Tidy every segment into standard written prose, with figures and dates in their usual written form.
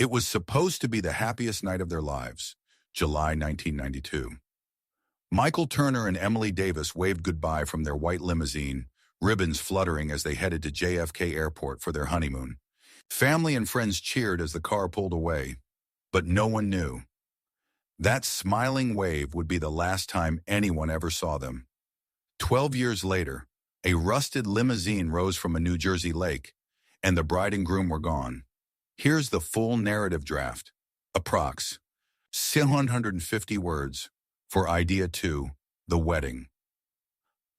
It was supposed to be the happiest night of their lives, July 1992. Michael Turner and Emily Davis waved goodbye from their white limousine, ribbons fluttering as they headed to JFK Airport for their honeymoon. Family and friends cheered as the car pulled away, but no one knew. That smiling wave would be the last time anyone ever saw them. 12 years later, a rusted limousine rose from a New Jersey lake, and the bride and groom were gone. Here's the full narrative draft. Approx. 750 words for Idea 2, The Wedding.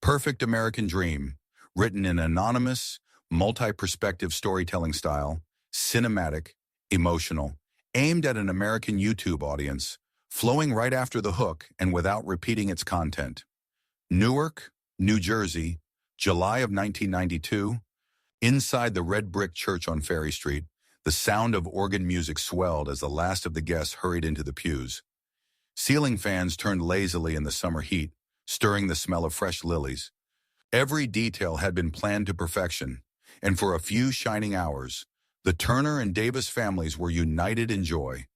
Perfect American Dream, written in anonymous, multi-perspective storytelling style, cinematic, emotional, aimed at an American YouTube audience, flowing right after the hook and without repeating its content. Newark, New Jersey, July of 1992. Inside the red brick church on Ferry Street, the sound of organ music swelled as the last of the guests hurried into the pews. Ceiling fans turned lazily in the summer heat, stirring the smell of fresh lilies. Every detail had been planned to perfection, and for a few shining hours, the Turner and Davis families were united in joy.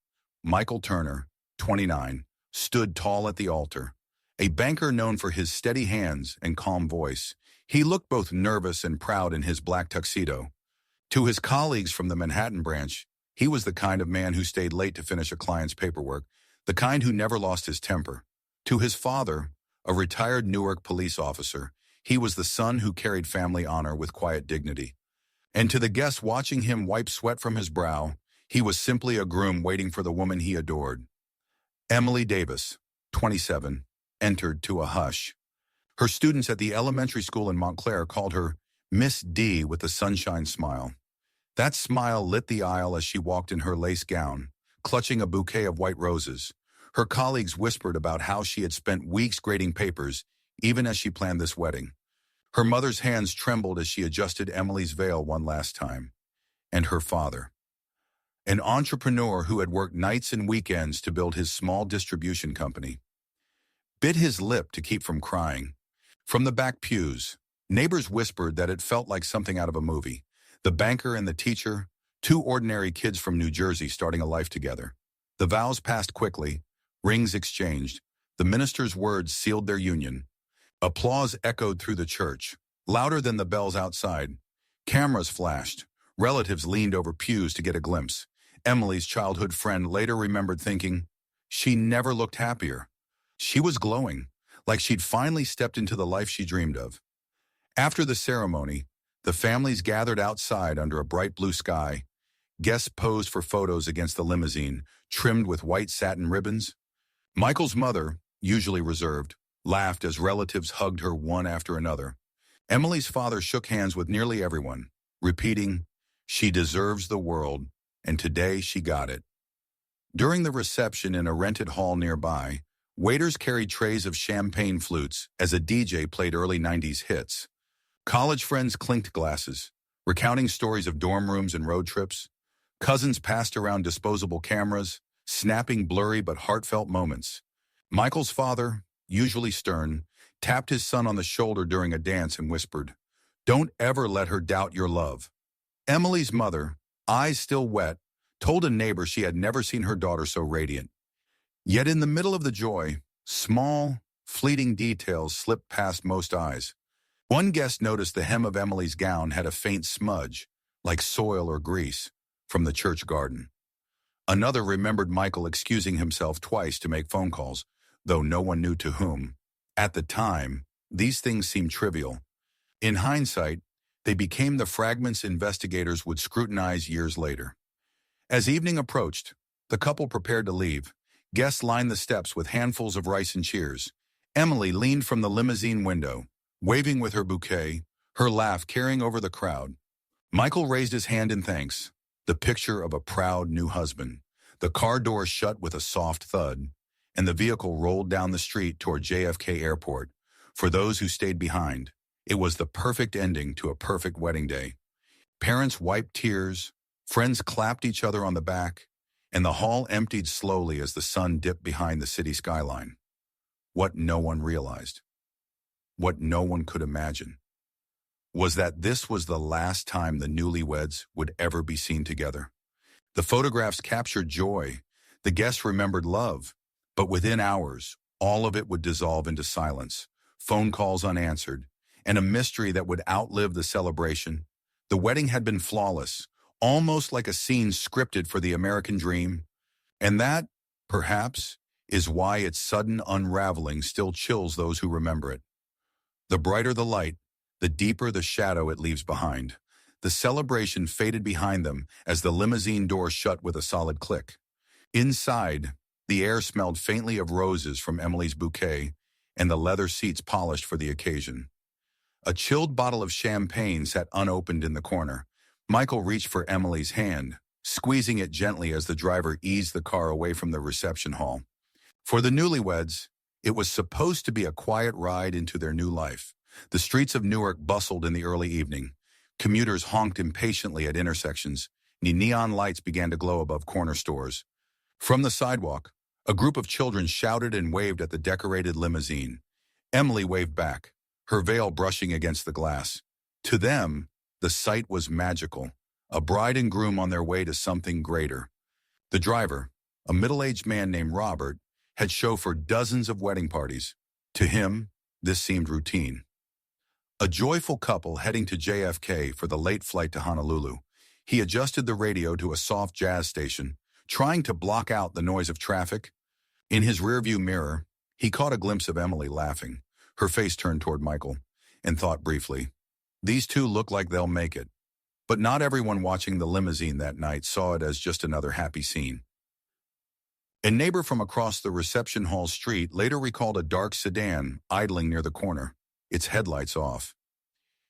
Michael Turner, 29, stood tall at the altar. A banker known for his steady hands and calm voice, he looked both nervous and proud in his black tuxedo. To his colleagues from the Manhattan branch, he was the kind of man who stayed late to finish a client's paperwork, the kind who never lost his temper. To his father, a retired Newark police officer, he was the son who carried family honor with quiet dignity. And to the guests watching him wipe sweat from his brow, he was simply a groom waiting for the woman he adored. Emily Davis, 27, entered to a hush. Her students at the elementary school in Montclair called her Miss D with a sunshine smile. That smile lit the aisle as she walked in her lace gown, clutching a bouquet of white roses. Her colleagues whispered about how she had spent weeks grading papers, even as she planned this wedding. Her mother's hands trembled as she adjusted Emily's veil one last time. And her father, an entrepreneur who had worked nights and weekends to build his small distribution company, bit his lip to keep from crying. From the back pews, neighbors whispered that it felt like something out of a movie. The banker and the teacher, two ordinary kids from New Jersey starting a life together. The vows passed quickly, rings exchanged. The minister's words sealed their union. Applause echoed through the church, louder than the bells outside. Cameras flashed. Relatives leaned over pews to get a glimpse. Emily's childhood friend later remembered thinking, she never looked happier. She was glowing, like she'd finally stepped into the life she dreamed of. After the ceremony, the families gathered outside under a bright blue sky. Guests posed for photos against the limousine, trimmed with white satin ribbons. Michael's mother, usually reserved, laughed as relatives hugged her one after another. Emily's father shook hands with nearly everyone, repeating, she deserves the world, and today she got it. During the reception in a rented hall nearby, waiters carried trays of champagne flutes as a DJ played early 90s hits. College friends clinked glasses, recounting stories of dorm rooms and road trips. Cousins passed around disposable cameras, snapping blurry but heartfelt moments. Michael's father, usually stern, tapped his son on the shoulder during a dance and whispered, don't ever let her doubt your love. Emily's mother, eyes still wet, told a neighbor she had never seen her daughter so radiant. Yet in the middle of the joy, small, fleeting details slipped past most eyes. One guest noticed the hem of Emily's gown had a faint smudge, like soil or grease, from the church garden. Another remembered Michael excusing himself twice to make phone calls, though no one knew to whom. At the time, these things seemed trivial. In hindsight, they became the fragments investigators would scrutinize years later. As evening approached, the couple prepared to leave. Guests lined the steps with handfuls of rice and cheers. Emily leaned from the limousine window, waving with her bouquet, her laugh carrying over the crowd. Michael raised his hand in thanks, the picture of a proud new husband. The car door shut with a soft thud, and the vehicle rolled down the street toward JFK Airport. For those who stayed behind, it was the perfect ending to a perfect wedding day. Parents wiped tears, friends clapped each other on the back, and the hall emptied slowly as the sun dipped behind the city skyline. What no one realized, what no one could imagine, was that this was the last time the newlyweds would ever be seen together. The photographs captured joy. The guests remembered love. But within hours, all of it would dissolve into silence, phone calls unanswered, and a mystery that would outlive the celebration. The wedding had been flawless, almost like a scene scripted for the American dream. And that, perhaps, is why its sudden unraveling still chills those who remember it. The brighter the light, the deeper the shadow it leaves behind. The celebration faded behind them as the limousine door shut with a solid click. Inside, the air smelled faintly of roses from Emily's bouquet, and the leather seats polished for the occasion. A chilled bottle of champagne sat unopened in the corner. Michael reached for Emily's hand, squeezing it gently as the driver eased the car away from the reception hall. For the newlyweds, it was supposed to be a quiet ride into their new life. The streets of Newark bustled in the early evening. Commuters honked impatiently at intersections. Neon lights began to glow above corner stores. From the sidewalk, a group of children shouted and waved at the decorated limousine. Emily waved back, her veil brushing against the glass. To them, the sight was magical, a bride and groom on their way to something greater. The driver, a middle-aged man named Robert, had chauffeured dozens of wedding parties. To him, this seemed routine. A joyful couple heading to JFK for the late flight to Honolulu. He adjusted the radio to a soft jazz station, trying to block out the noise of traffic. In his rearview mirror, he caught a glimpse of Emily laughing, her face turned toward Michael, and thought briefly, "These two look like they'll make it." But not everyone watching the limousine that night saw it as just another happy scene. A neighbor from across the reception hall street later recalled a dark sedan idling near the corner, its headlights off.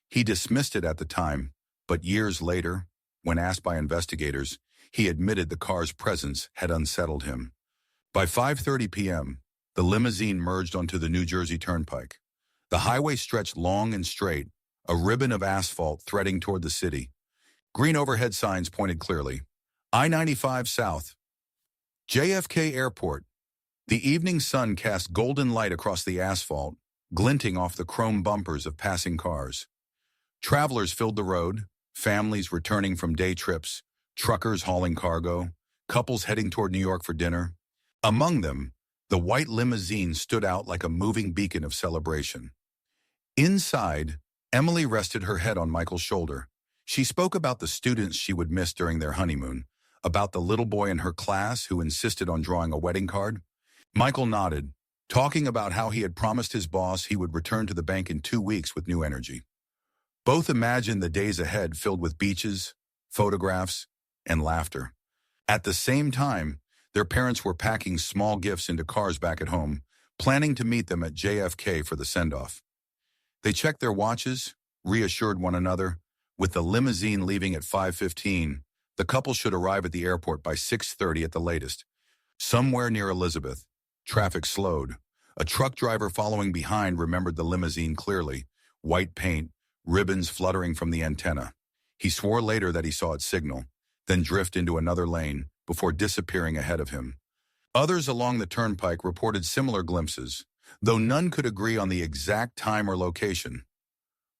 He dismissed it at the time, but years later, when asked by investigators, he admitted the car's presence had unsettled him. By 5:30 p.m., the limousine merged onto the New Jersey Turnpike. The highway stretched long and straight, a ribbon of asphalt threading toward the city. Green overhead signs pointed clearly. I-95 South. JFK Airport. The evening sun cast golden light across the asphalt, glinting off the chrome bumpers of passing cars. Travelers filled the road, families returning from day trips, truckers hauling cargo, couples heading toward New York for dinner. Among them, the white limousine stood out like a moving beacon of celebration. Inside, Emily rested her head on Michael's shoulder. She spoke about the students she would miss during their honeymoon, about the little boy in her class who insisted on drawing a wedding card. Michael nodded, talking about how he had promised his boss he would return to the bank in 2 weeks with new energy. Both imagined the days ahead filled with beaches, photographs, and laughter. At the same time, their parents were packing small gifts into cars back at home, planning to meet them at JFK for the send-off. They checked their watches, reassured one another. With the limousine leaving at 5:15, the couple should arrive at the airport by 6:30 at the latest. Somewhere near Elizabeth, traffic slowed. A truck driver following behind remembered the limousine clearly, white paint, ribbons fluttering from the antenna. He swore later that he saw it signal, then drift into another lane before disappearing ahead of him. Others along the turnpike reported similar glimpses, though none could agree on the exact time or location.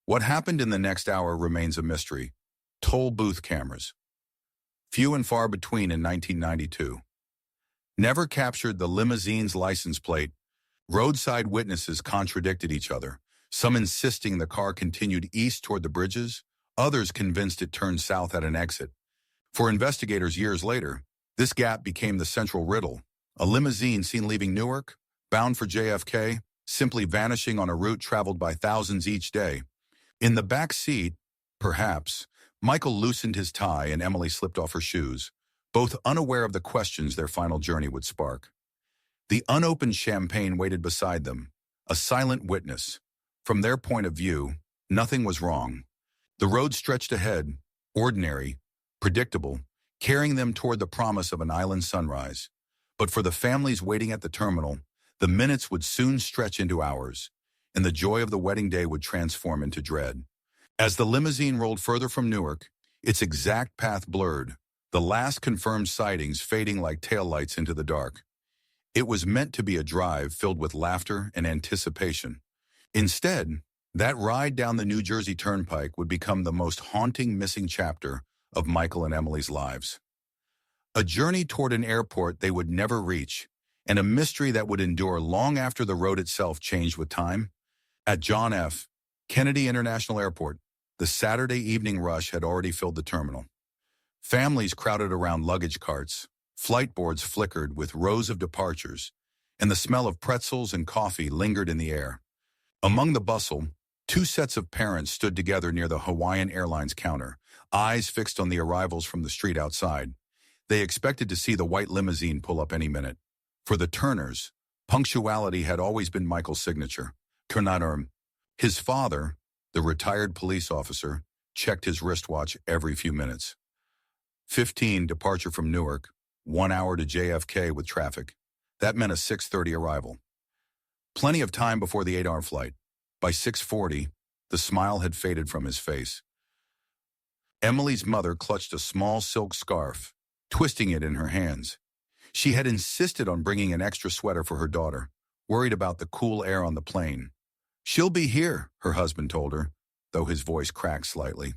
What happened in the next hour remains a mystery. Toll booth cameras, few and far between in 1992, never captured the limousine's license plate. Roadside witnesses contradicted each other, some insisting the car continued east toward the bridges, others convinced it turned south at an exit. For investigators years later, this gap became the central riddle. A limousine seen leaving Newark, bound for JFK, simply vanishing on a route traveled by thousands each day. In the back seat, perhaps, Michael loosened his tie and Emily slipped off her shoes, both unaware of the questions their final journey would spark. The unopened champagne waited beside them, a silent witness. From their point of view, nothing was wrong. The road stretched ahead, ordinary, predictable, carrying them toward the promise of an island sunrise. But for the families waiting at the terminal, the minutes would soon stretch into hours, and the joy of the wedding day would transform into dread. As the limousine rolled further from Newark, its exact path blurred, the last confirmed sightings fading like taillights into the dark. It was meant to be a drive filled with laughter and anticipation. Instead, that ride down the New Jersey Turnpike would become the most haunting missing chapter of Michael and Emily's lives. A journey toward an airport they would never reach, and a mystery that would endure long after the road itself changed with time. At John F. Kennedy International Airport, the Saturday evening rush had already filled the terminal. Families crowded around luggage carts, flight boards flickered with rows of departures, and the smell of pretzels and coffee lingered in the air. Among the bustle, two sets of parents stood together near the Hawaiian Airlines counter, eyes fixed on the arrivals from the street outside. They expected to see the white limousine pull up any minute. For the Turners, punctuality had always been Michael's signature. Turnarum. His father, the retired police officer, checked his wristwatch every few minutes. 15 departure from Newark, 1 hour to JFK with traffic. That meant a 6:30 arrival. Plenty of time before the 8-hour flight. By 6:40, the smile had faded from his face. Emily's mother clutched a small silk scarf, twisting it in her hands. She had insisted on bringing an extra sweater for her daughter, worried about the cool air on the plane. "She'll be here," her husband told her, though his voice cracked slightly.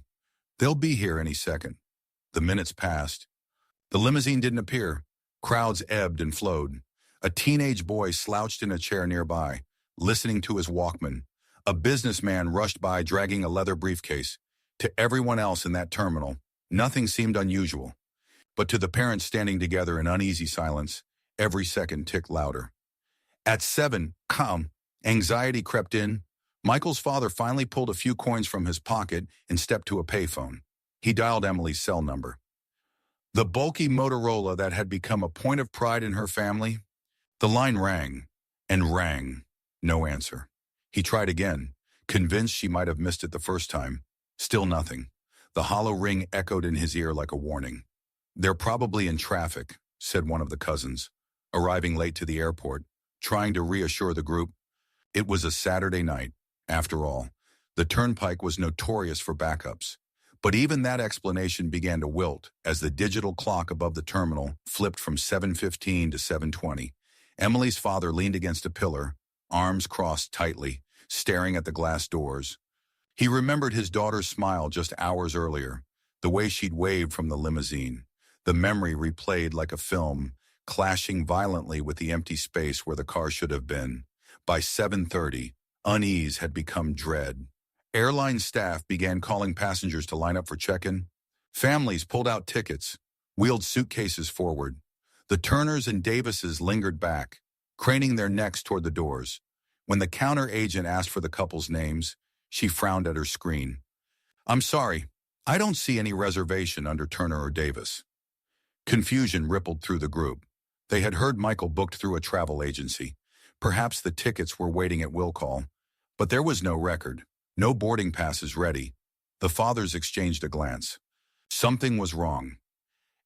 "They'll be here any second." The minutes passed. The limousine didn't appear. Crowds ebbed and flowed. A teenage boy slouched in a chair nearby, listening to his Walkman. A businessman rushed by dragging a leather briefcase. To everyone else in that terminal, nothing seemed unusual. But to the parents standing together in uneasy silence, every second ticked louder. At 7, anxiety crept in. Michael's father finally pulled a few coins from his pocket and stepped to a payphone. He dialed Emily's cell number. The bulky Motorola that had become a point of pride in her family. The line rang and rang. No answer. He tried again, convinced she might have missed it the first time. Still nothing. The hollow ring echoed in his ear like a warning. "They're probably in traffic," said one of the cousins, arriving late to the airport, trying to reassure the group. It was a Saturday night. After all, the turnpike was notorious for backups. But even that explanation began to wilt as the digital clock above the terminal flipped from 7:15 to 7:20. Emily's father leaned against a pillar, arms crossed tightly, staring at the glass doors. He remembered his daughter's smile just hours earlier, the way she'd waved from the limousine. The memory replayed like a film, clashing violently with the empty space where the car should have been. By 7:30, unease had become dread. Airline staff began calling passengers to line up for check-in. Families pulled out tickets, wheeled suitcases forward. The Turners and Davises lingered back, craning their necks toward the doors. When the counter agent asked for the couple's names, she frowned at her screen. "I'm sorry, I don't see any reservation under Turner or Davis." Confusion rippled through the group. They had heard Michael booked through a travel agency. Perhaps the tickets were waiting at will call. But there was no record, no boarding passes ready. The fathers exchanged a glance. Something was wrong.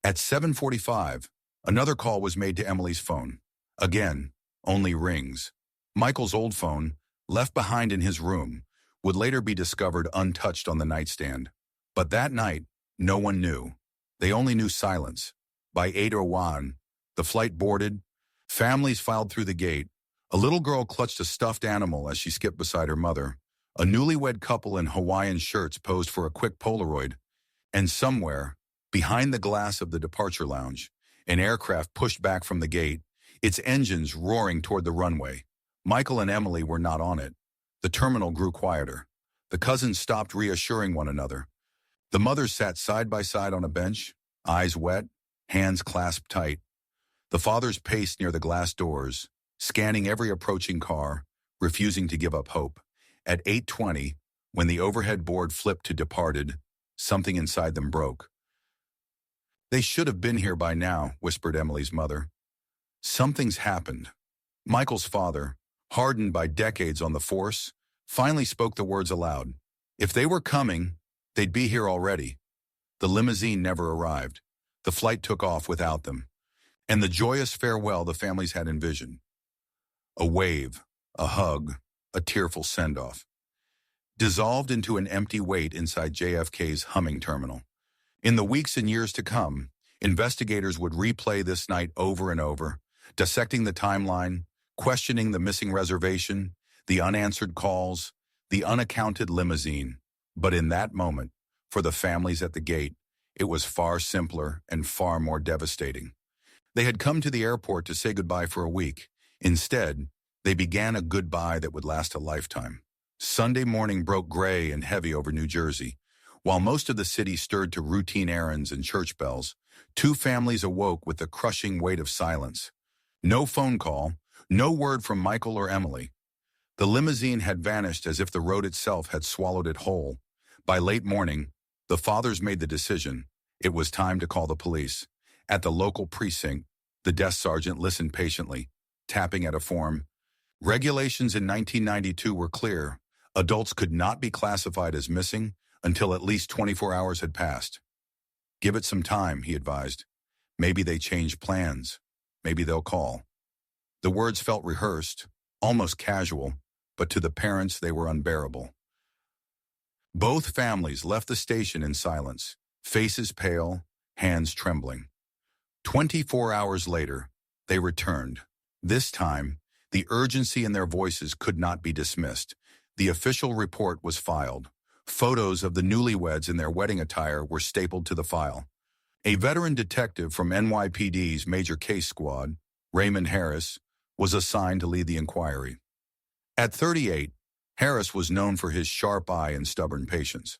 At 7:45, another call was made to Emily's phone. Again, only rings. Michael's old phone, left behind in his room, would later be discovered untouched on the nightstand. But that night, no one knew. They only knew silence. By 8:01, the flight boarded. Families filed through the gate. A little girl clutched a stuffed animal as she skipped beside her mother. A newlywed couple in Hawaiian shirts posed for a quick Polaroid. And somewhere, behind the glass of the departure lounge, an aircraft pushed back from the gate, its engines roaring toward the runway. Michael and Emily were not on it. The terminal grew quieter. The cousins stopped reassuring one another. The mothers sat side by side on a bench, eyes wet, hands clasped tight. The fathers paced near the glass doors, scanning every approaching car, refusing to give up hope. At 8:20, when the overhead board flipped to departed, something inside them broke. "They should have been here by now," whispered Emily's mother. "Something's happened." Michael's father, hardened by decades on the force, finally spoke the words aloud. If they were coming, they'd be here already. The limousine never arrived. The flight took off without them. And the joyous farewell the families had envisioned. A wave, a hug, a tearful send-off. Dissolved into an empty wait inside JFK's humming terminal. In the weeks and years to come, investigators would replay this night over and over, dissecting the timeline, questioning the missing reservation, the unanswered calls, the unaccounted limousine. But in that moment, for the families at the gate, It was far simpler and far more devastating. They had come to the airport to say goodbye for a week. Instead, they began a goodbye that would last a lifetime. Sunday morning broke gray and heavy over New Jersey. While most of the city stirred to routine errands and church bells, two families awoke with the crushing weight of silence. No phone call, no word from Michael or Emily. The limousine had vanished as if the road itself had swallowed it whole. By late morning, the fathers made the decision. It was time to call the police. At the local precinct, the desk sergeant listened patiently, tapping at a form. Regulations in 1992 were clear. Adults could not be classified as missing until at least 24 hours had passed. Give it some time, he advised. Maybe they change plans. Maybe they'll call. The words felt rehearsed, almost casual, but to the parents they were unbearable. Both families left the station in silence, faces pale, hands trembling. 24 hours later, they returned. This time, the urgency in their voices could not be dismissed. The official report was filed. Photos of the newlyweds in their wedding attire were stapled to the file. A veteran detective from NYPD's Major Case Squad, Raymond Harris, was assigned to lead the inquiry. At 38, Harris was known for his sharp eye and stubborn patience.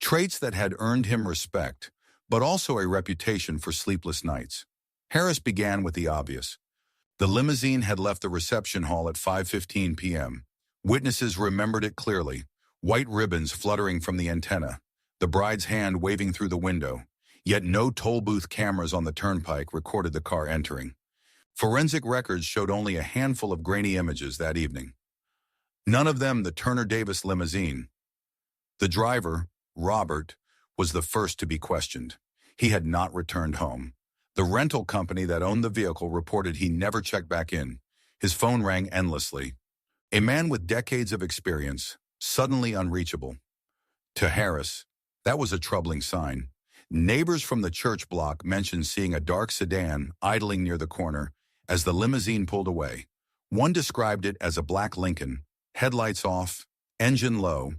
Traits that had earned him respect, but also a reputation for sleepless nights. Harris began with the obvious. The limousine had left the reception hall at 5:15 p.m. Witnesses remembered it clearly, white ribbons fluttering from the antenna, the bride's hand waving through the window, yet no toll booth cameras on the turnpike recorded the car entering. Forensic records showed only a handful of grainy images that evening. None of them the Turner Davis limousine. The driver, Robert, was the first to be questioned. He had not returned home. The rental company that owned the vehicle reported he never checked back in. His phone rang endlessly. A man with decades of experience, suddenly unreachable. To Harris, that was a troubling sign. Neighbors from the church block mentioned seeing a dark sedan idling near the corner as the limousine pulled away. One described it as a black Lincoln, headlights off, engine low.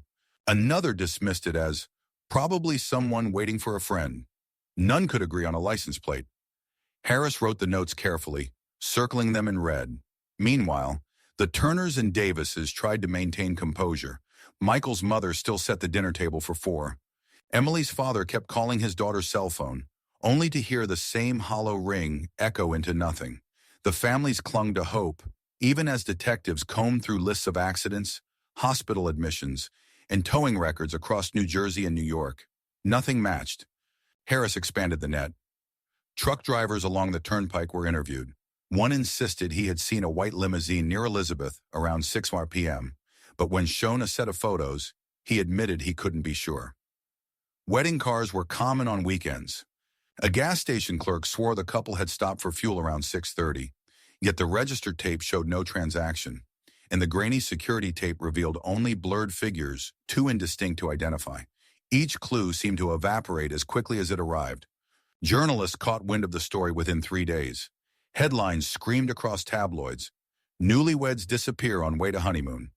Another dismissed it as probably someone waiting for a friend. None could agree on a license plate. Harris wrote the notes carefully, circling them in red. Meanwhile, the Turners and Davises tried to maintain composure. Michael's mother still set the dinner table for 4. Emily's father kept calling his daughter's cell phone, only to hear the same hollow ring echo into nothing. The families clung to hope, even as detectives combed through lists of accidents, hospital admissions, and towing records across New Jersey and New York. Nothing matched. Harris expanded the net. Truck drivers along the turnpike were interviewed. One insisted he had seen a white limousine near Elizabeth around 6 p.m., but when shown a set of photos, he admitted he couldn't be sure. Wedding cars were common on weekends. A gas station clerk swore the couple had stopped for fuel around 6:30, yet the registered tape showed no transaction, and the grainy security tape revealed only blurred figures, too indistinct to identify. Each clue seemed to evaporate as quickly as it arrived. Journalists caught wind of the story within 3 days. Headlines screamed across tabloids. Newlyweds disappear on way to honeymoon.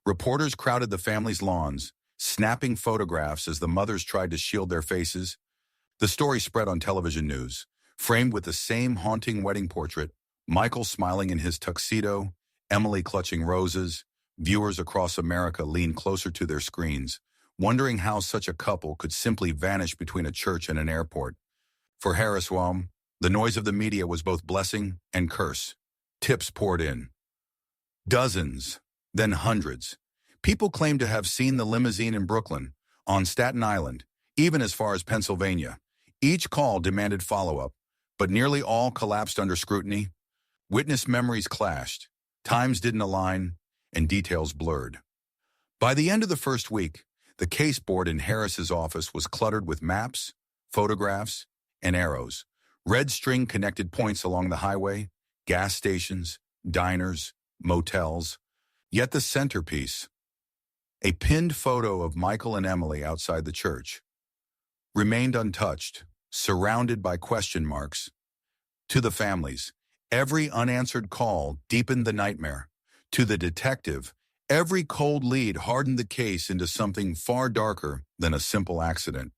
Reporters crowded the family's lawns, snapping photographs as the mothers tried to shield their faces. The story spread on television news, framed with the same haunting wedding portrait, Michael smiling in his tuxedo, Emily clutching roses. Viewers across America leaned closer to their screens, wondering how such a couple could simply vanish between a church and an airport. For Harris Wom, the noise of the media was both blessing and curse. Tips poured in. Dozens, then hundreds. People claimed to have seen the limousine in Brooklyn, on Staten Island, even as far as Pennsylvania. Each call demanded follow-up, but nearly all collapsed under scrutiny. Witness memories clashed, times didn't align, and details blurred. By the end of the first week, the case board in Harris's office was cluttered with maps, photographs, and arrows. Red string connected points along the highway, gas stations, diners, motels. Yet the centerpiece, a pinned photo of Michael and Emily outside the church, remained untouched, surrounded by question marks. To the families, every unanswered call deepened the nightmare. To the detective, every cold lead hardened the case into something far darker than a simple accident.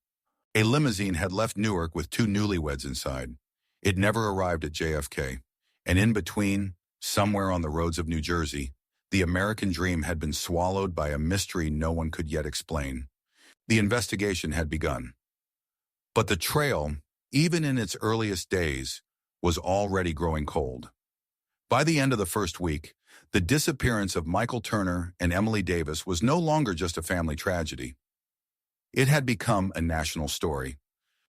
A limousine had left Newark with two newlyweds inside. It never arrived at JFK, and in between, somewhere on the roads of New Jersey, the American dream had been swallowed by a mystery no one could yet explain. The investigation had begun. But the trail, even in its earliest days, was already growing cold. By the end of the first week, the disappearance of Michael Turner and Emily Davis was no longer just a family tragedy. It had become a national story.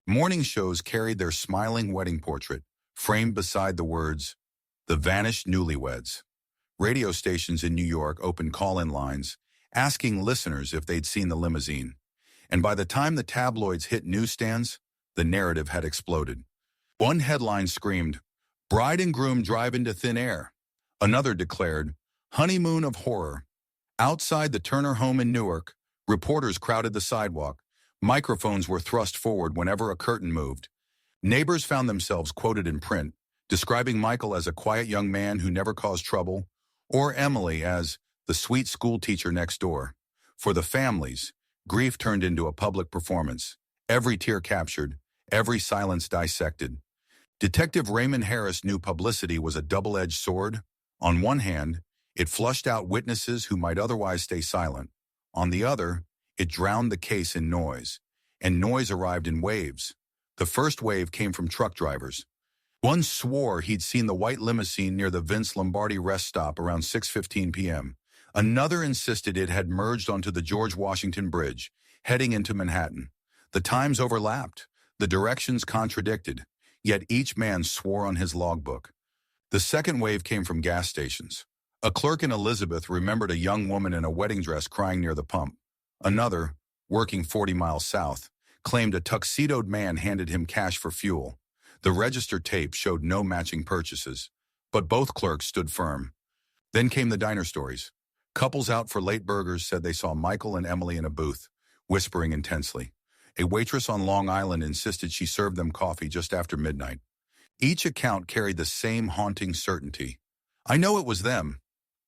Morning shows carried their smiling wedding portrait, framed beside the words, "The Vanished Newlyweds." Radio stations in New York opened call-in lines, asking listeners if they'd seen the limousine. And by the time the tabloids hit newsstands, the narrative had exploded. One headline screamed, "Bride and groom drive into thin air." Another declared, "Honeymoon of horror." Outside the Turner home in Newark, reporters crowded the sidewalk. Microphones were thrust forward whenever a curtain moved. Neighbors found themselves quoted in print, describing Michael as a quiet young man who never caused trouble, or Emily as the sweet school teacher next door. For the families, grief turned into a public performance. Every tear captured, every silence dissected. Detective Raymond Harris knew publicity was a double-edged sword. On one hand, it flushed out witnesses who might otherwise stay silent. On the other, it drowned the case in noise, and noise arrived in waves. The first wave came from truck drivers. One swore he'd seen the white limousine near the Vince Lombardi rest stop around 6:15 p.m. Another insisted it had merged onto the George Washington Bridge, heading into Manhattan. The times overlapped, the directions contradicted, yet each man swore on his logbook. The second wave came from gas stations. A clerk in Elizabeth remembered a young woman in a wedding dress crying near the pump. Another, working 40 miles south, claimed a tuxedoed man handed him cash for fuel. The register tape showed no matching purchases, but both clerks stood firm. Then came the diner stories. Couples out for late burgers said they saw Michael and Emily in a booth, whispering intensely. A waitress on Long Island insisted she served them coffee just after midnight. Each account carried the same haunting certainty. "I know it was them."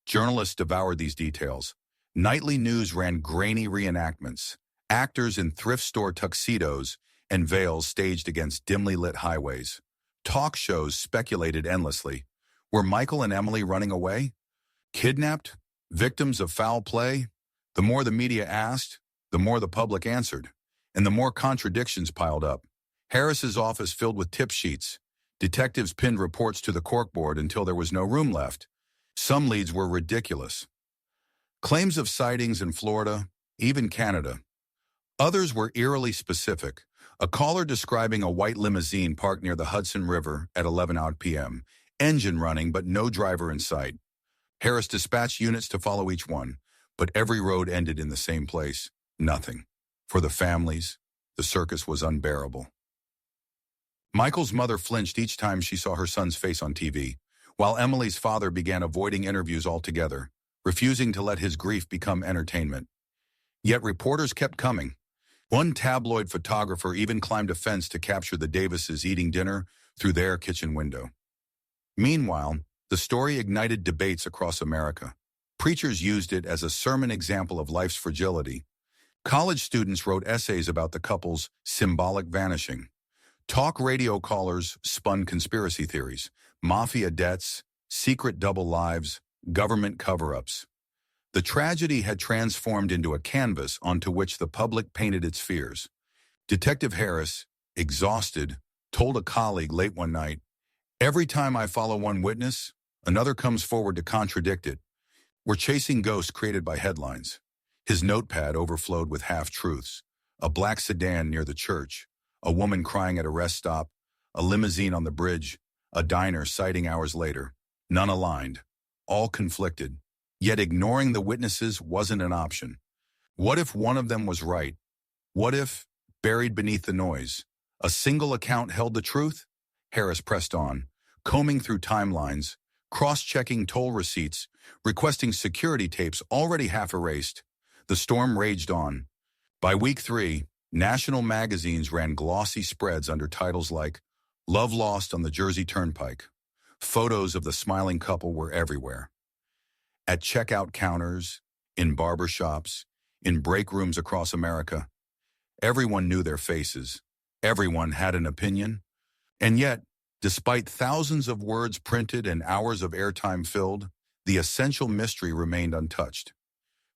Journalists devoured these details. Nightly news ran grainy reenactments. Actors in thrift store tuxedos and veils staged against dimly lit highways. Talk shows speculated endlessly. Were Michael and Emily running away? Kidnapped? Victims of foul play? The more the media asked, the more the public answered, and the more contradictions piled up. Harris's office filled with tip sheets. Detectives pinned reports to the corkboard until there was no room left. Some leads were ridiculous. Claims of sightings in Florida, even Canada. Others were eerily specific. A caller describing a white limousine parked near the Hudson River at 11 p.m., engine running but no driver in sight. Harris dispatched units to follow each one, but every road ended in the same place, nothing. For the families, the circus was unbearable. Michael's mother flinched each time she saw her son's face on TV, while Emily's father began avoiding interviews altogether, refusing to let his grief become entertainment. Yet reporters kept coming. One tabloid photographer even climbed a fence to capture the Davises eating dinner through their kitchen window. Meanwhile, the story ignited debates across America. Preachers used it as a sermon example of life's fragility. College students wrote essays about the couple's symbolic vanishing. Talk radio callers spun conspiracy theories, mafia debts, secret double lives, government cover-ups. The tragedy had transformed into a canvas onto which the public painted its fears. Detective Harris, exhausted, told a colleague late one night, "Every time I follow one witness, another comes forward to contradict it. We're chasing ghosts created by headlines." His notepad overflowed with half-truths. A black sedan near the church, a woman crying at a rest stop, a limousine on the bridge, a diner sighting hours later. None aligned, all conflicted. Yet ignoring the witnesses wasn't an option. What if one of them was right? What if, buried beneath the noise, a single account held the truth? Harris pressed on, combing through timelines, cross-checking toll receipts, requesting security tapes already half erased. The storm raged on. By week 3, national magazines ran glossy spreads under titles like "Love Lost on the Jersey Turnpike." Photos of the smiling couple were everywhere. At checkout counters, in barber shops, in break rooms across America, everyone knew their faces, Everyone had an opinion. And yet, despite thousands of words printed and hours of airtime filled, the essential mystery remained untouched.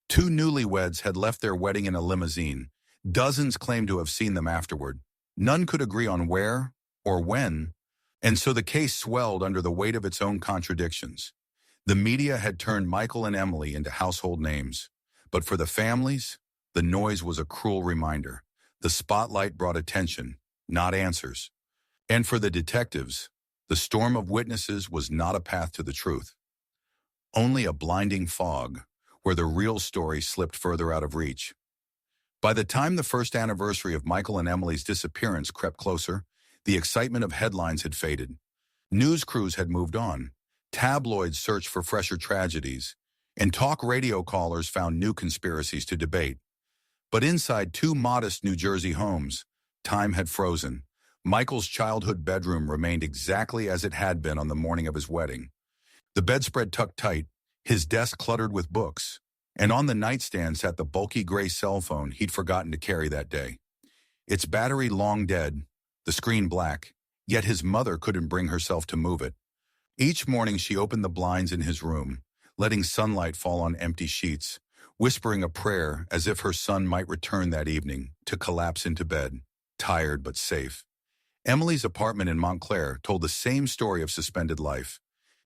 Two newlyweds had left their wedding in a limousine. Dozens claimed to have seen them afterward. None could agree on where or when, and so the case swelled under the weight of its own contradictions. The media had turned Michael and Emily into household names. But for the families, the noise was a cruel reminder. The spotlight brought attention, not answers. And for the detectives, the storm of witnesses was not a path to the truth. Only a blinding fog, where the real story slipped further out of reach. By the time the first anniversary of Michael and Emily's disappearance crept closer, the excitement of headlines had faded. News crews had moved on. Tabloids searched for fresher tragedies, and talk radio callers found new conspiracies to debate. But inside two modest New Jersey homes, time had frozen. Michael's childhood bedroom remained exactly as it had been on the morning of his wedding. The bedspread tucked tight, his desk cluttered with books, and on the nightstand sat the bulky gray cell phone he'd forgotten to carry that day. Its battery long dead, the screen black, yet his mother couldn't bring herself to move it. Each morning she opened the blinds in his room, letting sunlight fall on empty sheets, whispering a prayer as if her son might return that evening to collapse into bed, tired but safe. Emily's apartment in Montclair told the same story of suspended life.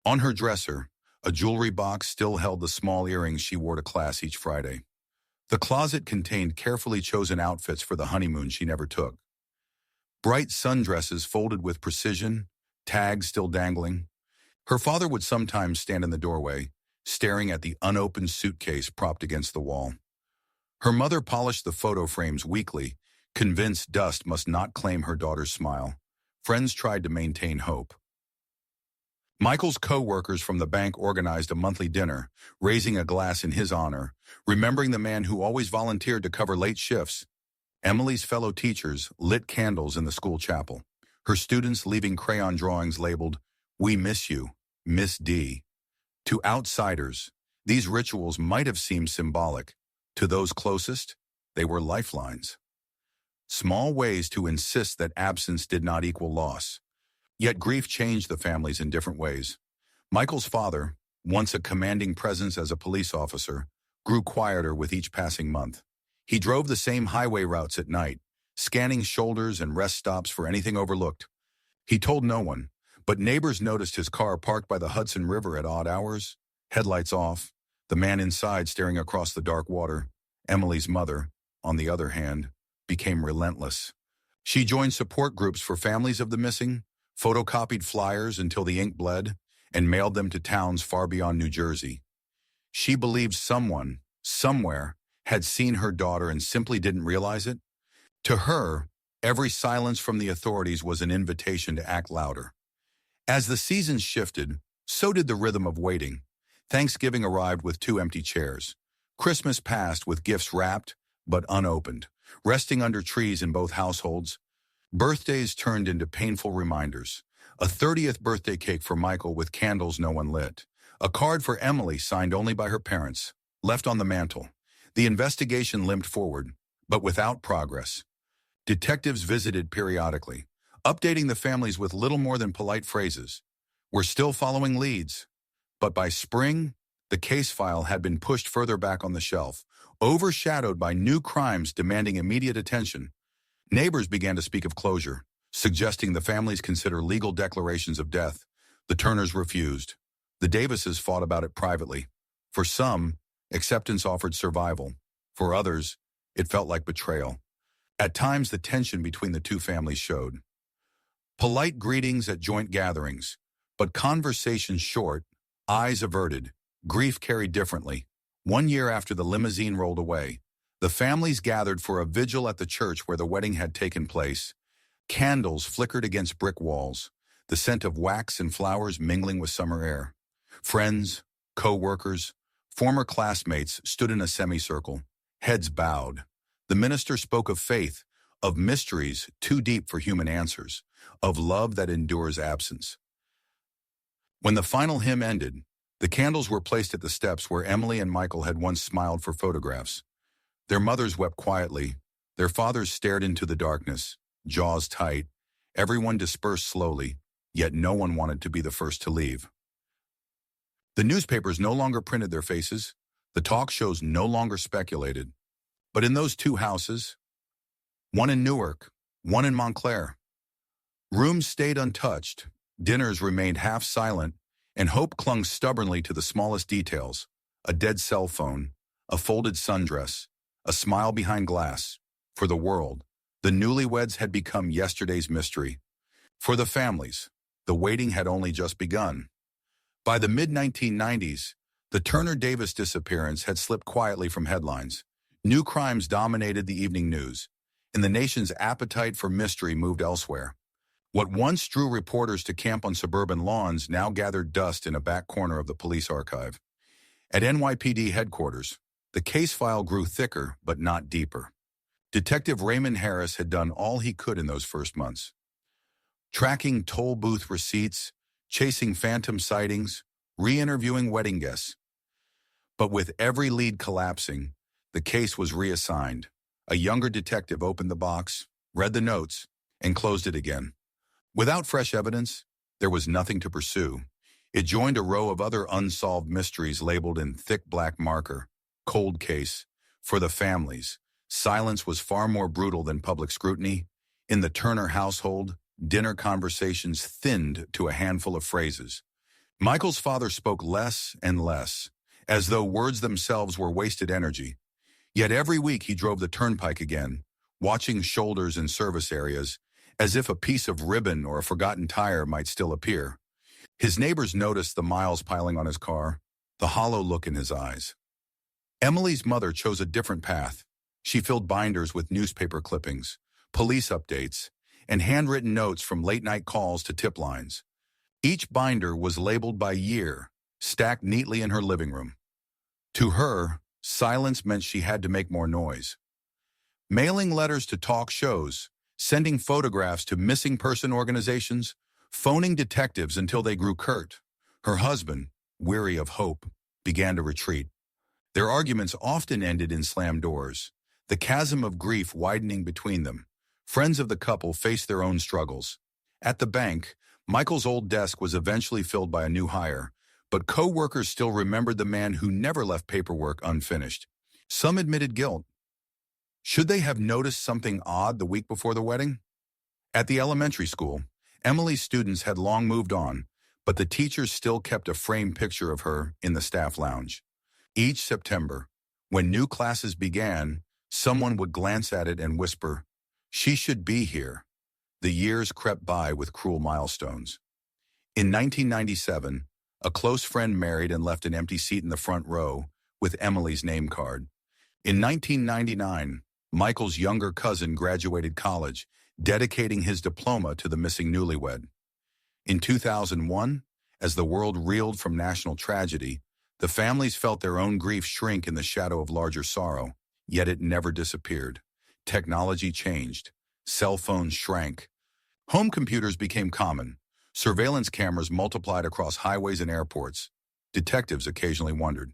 On her dresser, a jewelry box still held the small earrings she wore to class each Friday. The closet contained carefully chosen outfits for the honeymoon she never took. Bright sundresses folded with precision, tags still dangling. Her father would sometimes stand in the doorway, staring at the unopened suitcase propped against the wall. Her mother polished the photo frames weekly, convinced dust must not claim her daughter's smile. Friends tried to maintain hope. Michael's co-workers from the bank organized a monthly dinner, raising a glass in his honor, remembering the man who always volunteered to cover late shifts. Emily's fellow teachers lit candles in the school chapel, her students leaving crayon drawings labeled, "We miss you, Miss D." To outsiders, these rituals might have seemed symbolic. To those closest, they were lifelines. Small ways to insist that absence did not equal loss. Yet grief changed the families in different ways. Michael's father, once a commanding presence as a police officer, grew quieter with each passing month. He drove the same highway routes at night, scanning shoulders and rest stops for anything overlooked. He told no one, but neighbors noticed his car parked by the Hudson River at odd hours, headlights off, the man inside staring across the dark water. Emily's mother, on the other hand, became relentless. She joined support groups for families of the missing, photocopied flyers until the ink bled, and mailed them to towns far beyond New Jersey. She believed someone, somewhere, had seen her daughter and simply didn't realize it. To her, every silence from the authorities was an invitation to act louder. As the seasons shifted, so did the rhythm of waiting. Thanksgiving arrived with 2 empty chairs. Christmas passed with gifts wrapped, but unopened, resting under trees in both households. Birthdays turned into painful reminders. A 30th birthday cake for Michael with candles no one lit. A card for Emily signed only by her parents, left on the mantel. The investigation limped forward, but without progress. Detectives visited periodically, updating the families with little more than polite phrases. "We're still following leads." But by spring, the case file had been pushed further back on the shelf, overshadowed by new crimes demanding immediate attention. Neighbors began to speak of closure, suggesting the families consider legal declarations of death. The Turners refused. The Davises fought about it privately. For some, acceptance offered survival. For others, it felt like betrayal. At times, the tension between the two families showed. Polite greetings at joint gatherings, but conversations short, eyes averted, grief carried differently. 1 year after the limousine rolled away, the families gathered for a vigil at the church where the wedding had taken place. Candles flickered against brick walls, the scent of wax and flowers mingling with summer air. Friends, co-workers, former classmates stood in a semicircle, heads bowed. The minister spoke of faith, of mysteries too deep for human answers, of love that endures absence. When the final hymn ended, the candles were placed at the steps where Emily and Michael had once smiled for photographs. Their mothers wept quietly, their fathers stared into the darkness. jaws tight. Everyone dispersed slowly, yet no one wanted to be the first to leave. The newspapers no longer printed their faces. The talk shows no longer speculated. But in those two houses, one in Newark, one in Montclair, rooms stayed untouched, dinners remained half silent, and hope clung stubbornly to the smallest details: a dead cell phone, a folded sundress, a smile behind glass. For the world, the newlyweds had become yesterday's mystery. For the families, the waiting had only just begun. By the mid-1990s, the Turner-Davis disappearance had slipped quietly from headlines. New crimes dominated the evening news, and the nation's appetite for mystery moved elsewhere. What once drew reporters to camp on suburban lawns now gathered dust in a back corner of the police archive. At NYPD headquarters, the case file grew thicker but not deeper. Detective Raymond Harris had done all he could in those first months. Tracking toll booth receipts, chasing phantom sightings, re-interviewing wedding guests. But with every lead collapsing, the case was reassigned. A younger detective opened the box, read the notes, and closed it again. Without fresh evidence, there was nothing to pursue. It joined a row of other unsolved mysteries labeled in thick black marker: cold case. For the families, silence was far more brutal than public scrutiny. In the Turner household, dinner conversations thinned to a handful of phrases. Michael's father spoke less and less, as though words themselves were wasted energy. Yet every week he drove the turnpike again, watching shoulders in service areas, as if a piece of ribbon or a forgotten tire might still appear. His neighbors noticed the miles piling on his car, the hollow look in his eyes. Emily's mother chose a different path. She filled binders with newspaper clippings, police updates, and handwritten notes from late-night calls to tip lines. Each binder was labeled by year, stacked neatly in her living room. To her, silence meant she had to make more noise. Mailing letters to talk shows, sending photographs to missing person organizations, phoning detectives until they grew curt. Her husband, weary of hope, began to retreat. Their arguments often ended in slammed doors, the chasm of grief widening between them. Friends of the couple faced their own struggles. At the bank, Michael's old desk was eventually filled by a new hire, but co-workers still remembered the man who never left paperwork unfinished. Some admitted guilt. Should they have noticed something odd the week before the wedding? At the elementary school, Emily's students had long moved on, but the teachers still kept a framed picture of her in the staff lounge. Each September, when new classes began, someone would glance at it and whisper, "She should be here." The years crept by with cruel milestones. In 1997, a close friend married and left an empty seat in the front row with Emily's name card. In 1999, Michael's younger cousin graduated college, dedicating his diploma to the missing newlywed. In 2001, as the world reeled from national tragedy, the families felt their own grief shrink in the shadow of larger sorrow, yet it never disappeared. Technology changed. Cell phones shrank. Home computers became common. Surveillance cameras multiplied across highways and airports. Detectives occasionally wondered,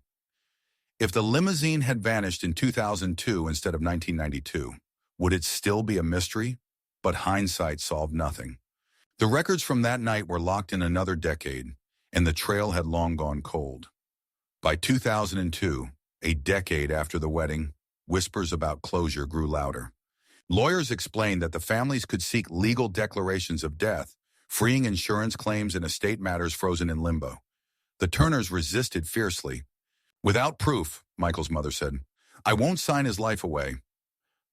if the limousine had vanished in 2002 instead of 1992, would it still be a mystery? But hindsight solved nothing. The records from that night were locked in another decade, and the trail had long gone cold. By 2002, a decade after the wedding, whispers about closure grew louder. Lawyers explained that the families could seek legal declarations of death, freeing insurance claims and estate matters frozen in limbo. The Turners resisted fiercely. "Without proof," Michael's mother said, "I won't sign his life away."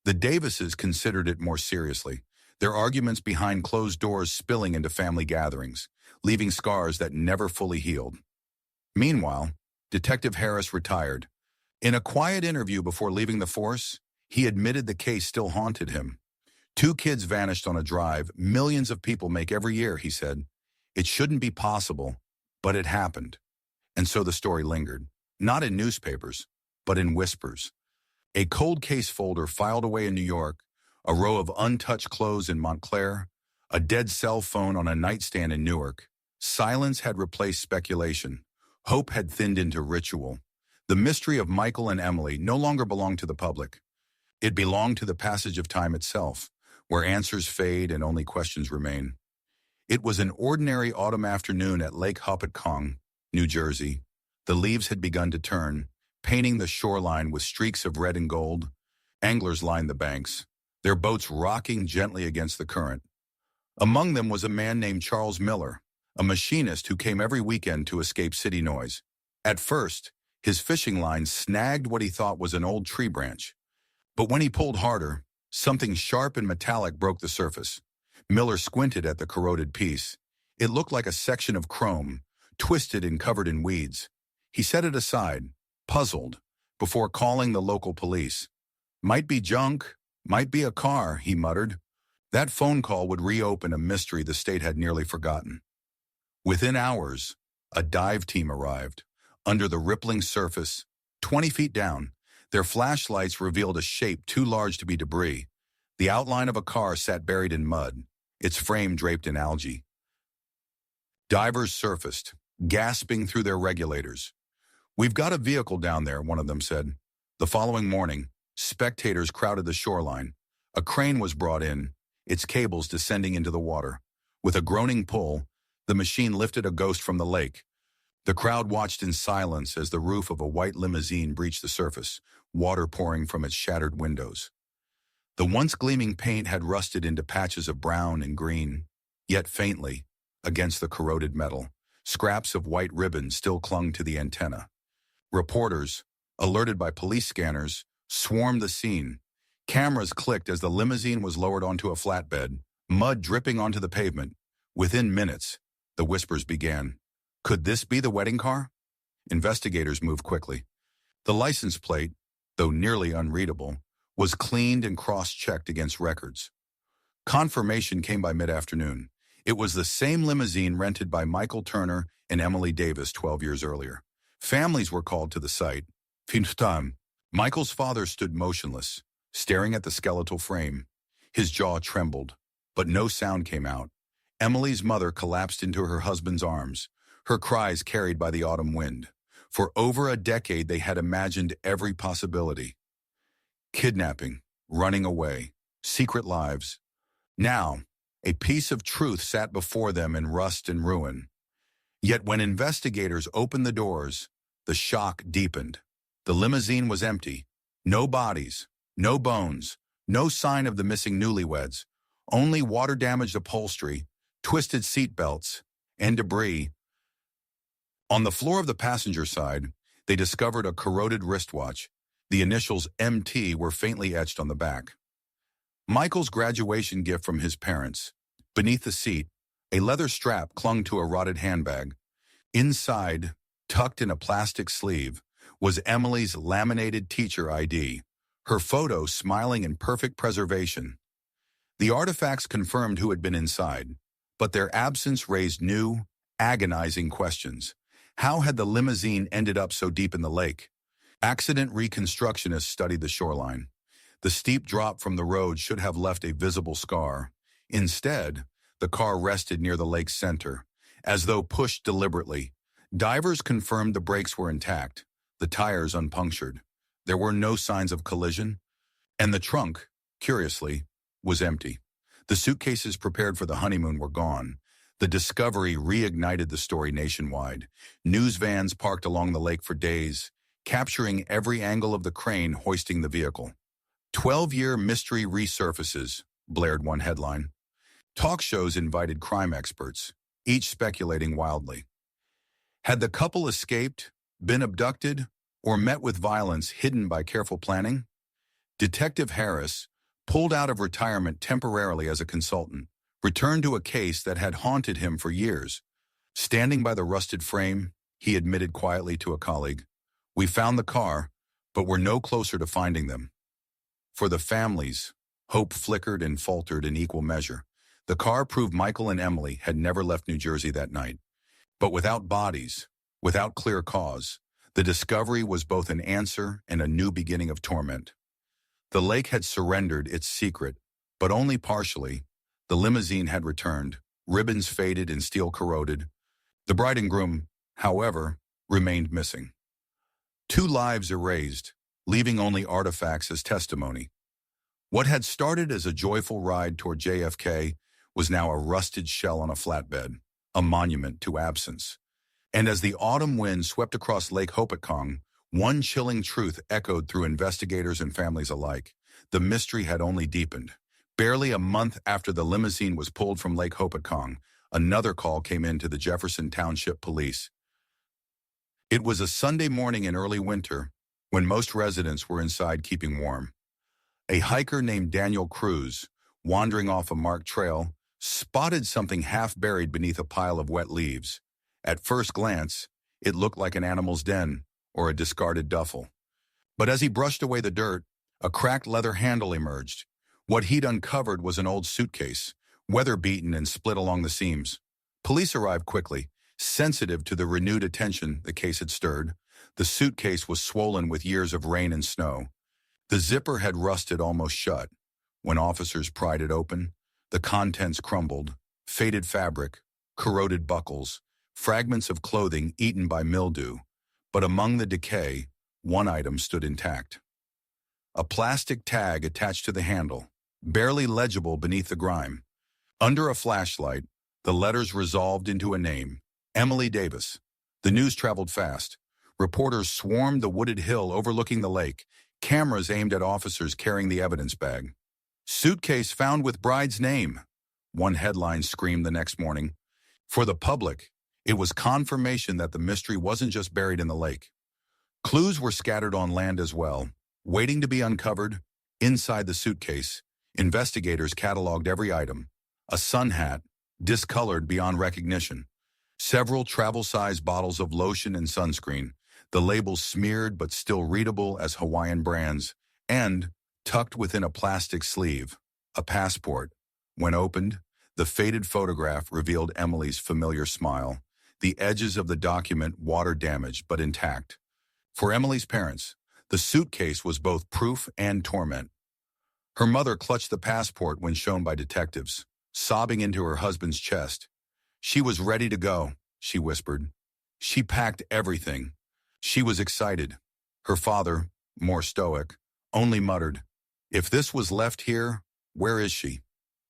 The Davises considered it more seriously, their arguments behind closed doors spilling into family gatherings, leaving scars that never fully healed. Meanwhile, Detective Harris retired. In a quiet interview before leaving the force, he admitted the case still haunted him. "Two kids vanished on a drive millions of people make every year," he said. "It shouldn't be possible, but it happened." And so the story lingered, not in newspapers, but in whispers. A cold case folder filed away in New York, a row of untouched clothes in Montclair, a dead cell phone on a nightstand in Newark. Silence had replaced speculation. Hope had thinned into ritual. The mystery of Michael and Emily no longer belonged to the public. It belonged to the passage of time itself. where answers fade and only questions remain. It was an ordinary autumn afternoon at Lake Hopatcong, New Jersey. The leaves had begun to turn, painting the shoreline with streaks of red and gold. Anglers lined the banks, their boats rocking gently against the current. Among them was a man named Charles Miller, a machinist who came every weekend to escape city noise. At first, his fishing line snagged what he thought was an old tree branch. But when he pulled harder, something sharp and metallic broke the surface. Miller squinted at the corroded piece. It looked like a section of chrome, twisted and covered in weeds. He set it aside, puzzled, before calling the local police. "Might be junk, might be a car," he muttered. That phone call would reopen a mystery the state had nearly forgotten. Within hours, a dive team arrived. Under the rippling surface, 20 feet down, their flashlights revealed a shape too large to be debris. The outline of a car sat buried in mud, its frame draped in algae. Divers surfaced, gasping through their regulators. "We've got a vehicle down there," one of them said. The following morning, spectators crowded the shoreline. A crane was brought in, its cables descending into the water. With a groaning pull, the machine lifted a ghost from the lake. The crowd watched in silence as the roof of a white limousine breached the surface, water pouring from its shattered windows. The once gleaming paint had rusted into patches of brown and green, yet faintly, against the corroded metal, scraps of white ribbon still clung to the antenna. Reporters, alerted by police scanners, swarmed the scene. Cameras clicked as the limousine was lowered onto a flatbed, mud dripping onto the pavement. Within minutes, the whispers began. Could this be the wedding car? Investigators moved quickly. The license plate, though nearly unreadable, was cleaned and cross-checked against records. Confirmation came by mid-afternoon. It was the same limousine rented by Michael Turner and Emily Davis 12 years earlier. Families were called to the site. Michael's father stood motionless, staring at the skeletal frame. His jaw trembled, but no sound came out. Emily's mother collapsed into her husband's arms, her cries carried by the autumn wind. For over a decade, they had imagined every possibility. Kidnapping, running away, secret lives. Now, a piece of truth sat before them in rust and ruin. Yet when investigators opened the doors, the shock deepened. The limousine was empty. No bodies, no bones, no sign of the missing newlyweds. Only water-damaged upholstery, twisted seat belts, and debris. On the floor of the passenger side, they discovered a corroded wristwatch. The initials MT were faintly etched on the back. Michael's graduation gift from his parents. Beneath the seat, a leather strap clung to a rotted handbag. Inside, tucked in a plastic sleeve, was Emily's laminated teacher ID, her photo smiling in perfect preservation. The artifacts confirmed who had been inside, but their absence raised new, agonizing questions. How had the limousine ended up so deep in the lake? Accident reconstructionists studied the shoreline. The steep drop from the road should have left a visible scar. Instead, the car rested near the lake's center, as though pushed deliberately. Divers confirmed the brakes were intact, the tires unpunctured. There were no signs of collision, and the trunk, curiously, was empty. The suitcases prepared for the honeymoon were gone. The discovery reignited the story nationwide. News vans parked along the lake for days, capturing every angle of the crane hoisting the vehicle. 12-year mystery resurfaces, blared one headline. Talk shows invited crime experts, each speculating wildly. Had the couple escaped, been abducted, or met with violence hidden by careful planning? Detective Harris, pulled out of retirement temporarily as a consultant, returned to a case that had haunted him for years. Standing by the rusted frame, he admitted quietly to a colleague, "We found the car, but we're no closer to finding them." For the families, hope flickered and faltered in equal measure. The car proved Michael and Emily had never left New Jersey that night. But without bodies, without clear cause, the discovery was both an answer and a new beginning of torment. The lake had surrendered its secret, but only partially. The limousine had returned, ribbons faded and steel corroded. The bride and groom, however, remained missing. 2 lives erased, leaving only artifacts as testimony. What had started as a joyful ride toward JFK was now a rusted shell on a flatbed, a monument to absence. And as the autumn wind swept across Lake Hopatcong, one chilling truth echoed through investigators and families alike. The mystery had only deepened. Barely a month after the limousine was pulled from Lake Hopatcong, another call came in to the Jefferson Township Police. It was a Sunday morning in early winter, when most residents were inside keeping warm. A hiker named Daniel Cruz, wandering off a marked trail, spotted something half buried beneath a pile of wet leaves. At first glance, it looked like an animal's den or a discarded duffel. But as he brushed away the dirt, a cracked leather handle emerged. What he'd uncovered was an old suitcase, weather-beaten and split along the seams. Police arrived quickly, sensitive to the renewed attention the case had stirred. The suitcase was swollen with years of rain and snow. The zipper had rusted almost shut. When officers pried it open, the contents crumbled: faded fabric, corroded buckles, fragments of clothing eaten by mildew. But among the decay, one item stood intact. A plastic tag attached to the handle, barely legible beneath the grime. Under a flashlight, the letters resolved into a name: Emily Davis. The news traveled fast. Reporters swarmed the wooded hill overlooking the lake, cameras aimed at officers carrying the evidence bag. "Suitcase found with bride's name," one headline screamed the next morning. For the public, it was confirmation that the mystery wasn't just buried in the lake. Clues were scattered on land as well, waiting to be uncovered. Inside the suitcase, investigators cataloged every item: a sun hat, discolored beyond recognition; several travel-sized bottles of lotion and sunscreen, the labels smeared but still readable as Hawaiian brands; and, tucked within a plastic sleeve, a passport. When opened, the faded photograph revealed Emily's familiar smile, the edges of the document water-damaged but intact. For Emily's parents, the suitcase was both proof and torment. Her mother clutched the passport when shown by detectives, sobbing into her husband's chest. She was ready to go, she whispered. She packed everything. She was excited. Her father, more stoic, only muttered, "If this was left here, where is she?"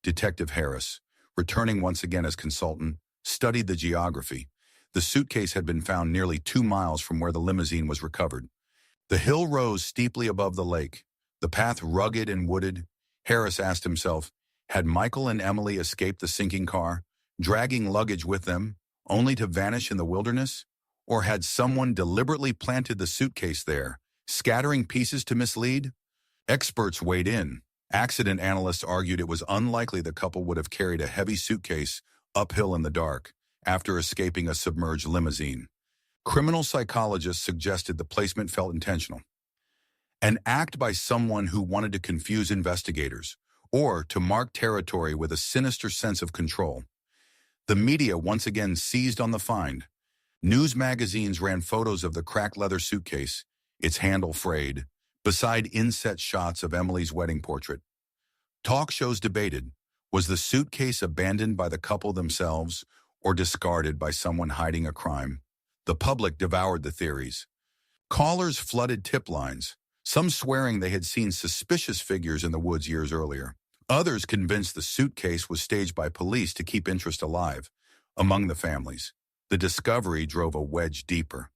Detective Harris, returning once again as consultant, studied the geography. The suitcase had been found nearly 2 miles from where the limousine was recovered. The hill rose steeply above the lake, the path rugged and wooded. Harris asked himself, had Michael and Emily escaped the sinking car, dragging luggage with them, only to vanish in the wilderness? Or had someone deliberately planted the suitcase there, scattering pieces to mislead? Experts weighed in. Accident analysts argued it was unlikely the couple would have carried a heavy suitcase uphill in the dark after escaping a submerged limousine. Criminal psychologists suggested the placement felt intentional. An act by someone who wanted to confuse investigators or to mark territory with a sinister sense of control. The media once again seized on the find. News magazines ran photos of the cracked leather suitcase, its handle frayed, beside inset shots of Emily's wedding portrait. Talk shows debated, was the suitcase abandoned by the couple themselves or discarded by someone hiding a crime? The public devoured the theories. Callers flooded tip lines, some swearing they had seen suspicious figures in the woods years earlier. Others convinced the suitcase was staged by police to keep interest alive. Among the families, the discovery drove a wedge deeper.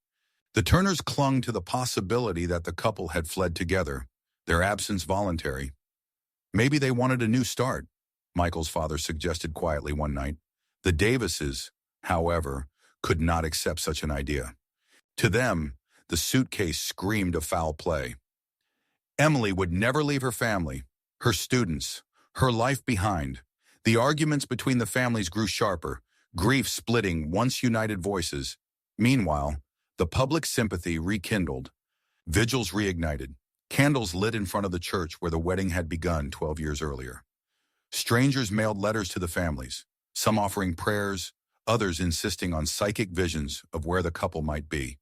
The Turners clung to the possibility that the couple had fled together, their absence voluntary. Maybe they wanted a new start, Michael's father suggested quietly one night. The Davises, however, could not accept such an idea. To them, the suitcase screamed of foul play. Emily would never leave her family, her students, her life behind. The arguments between the families grew sharper, grief splitting once united voices. Meanwhile, the public sympathy rekindled. Vigils reignited, candles lit in front of the church where the wedding had begun 12 years earlier. Strangers mailed letters to the families, some offering prayers, others insisting on psychic visions of where the couple might be.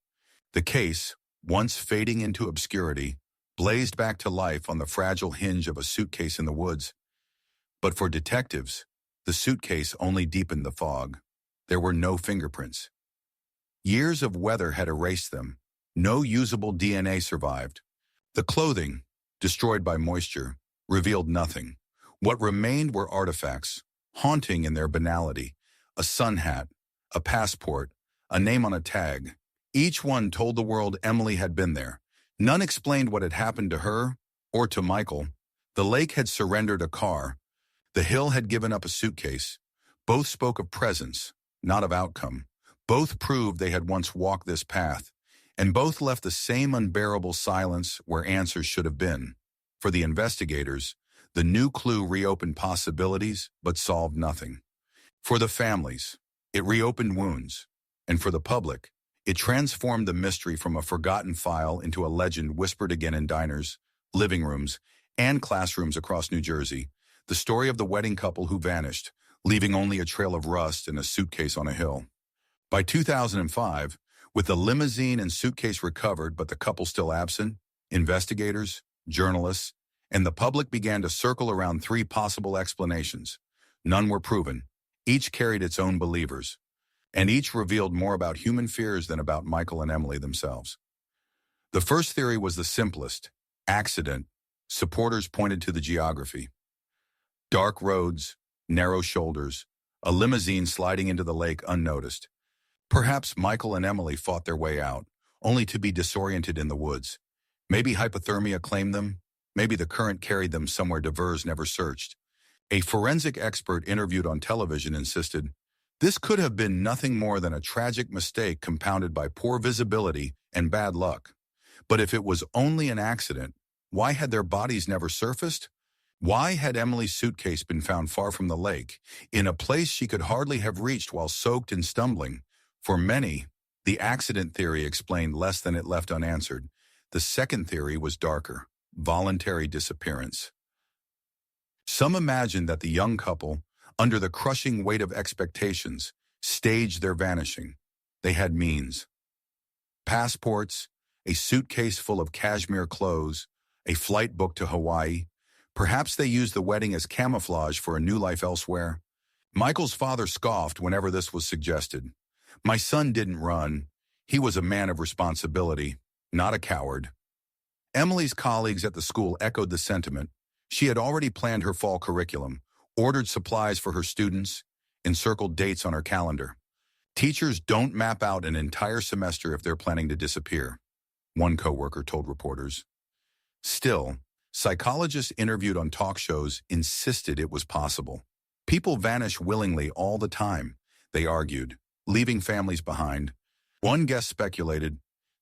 The case, once fading into obscurity, blazed back to life on the fragile hinge of a suitcase in the woods. But for detectives, the suitcase only deepened the fog. There were no fingerprints. Years of weather had erased them. No usable DNA survived. The clothing, destroyed by moisture, revealed nothing. What remained were artifacts, haunting in their banality. A sun hat, a passport, a name on a tag. Each one told the world Emily had been there. None explained what had happened to her or to Michael. The lake had surrendered a car. The hill had given up a suitcase. Both spoke of presence, not of outcome. Both proved they had once walked this path, and both left the same unbearable silence where answers should have been. For the investigators, the new clue reopened possibilities but solved nothing. For the families, it reopened wounds. And for the public, it transformed the mystery from a forgotten file into a legend whispered again in diners, living rooms, and classrooms across New Jersey. The story of the wedding couple who vanished, leaving only a trail of rust and a suitcase on a hill. By 2005, with the limousine and suitcase recovered but the couple still absent, investigators, journalists, and the public began to circle around three possible explanations. None were proven. Each carried its own believers, and each revealed more about human fears than about Michael and Emily themselves. The first theory was the simplest: accident. Supporters pointed to the geography. Dark roads, narrow shoulders, a limousine sliding into the lake unnoticed. Perhaps Michael and Emily fought their way out, only to be disoriented in the woods. Maybe hypothermia claimed them. Maybe the current carried them somewhere divers never searched. A forensic expert interviewed on television insisted, this could have been nothing more than a tragic mistake compounded by poor visibility and bad luck. But if it was only an accident, why had their bodies never surfaced? Why had Emily's suitcase been found far from the lake, in a place she could hardly have reached while soaked and stumbling? For many, the accident theory explained less than it left unanswered. The second theory was darker: voluntary disappearance. Some imagined that the young couple, under the crushing weight of expectations, staged their vanishing. They had means. Passports, a suitcase full of cashmere clothes, a flight booked to Hawaii. Perhaps they used the wedding as camouflage for a new life elsewhere. Michael's father scoffed whenever this was suggested. My son didn't run. He was a man of responsibility, not a coward. Emily's colleagues at the school echoed the sentiment. She had already planned her fall curriculum, ordered supplies for her students, and circled dates on her calendar. Teachers don't map out an entire semester if they're planning to disappear, one coworker told reporters. Still, psychologists interviewed on talk shows insisted it was possible. People vanish willingly all the time, they argued, leaving families behind. One guest speculated,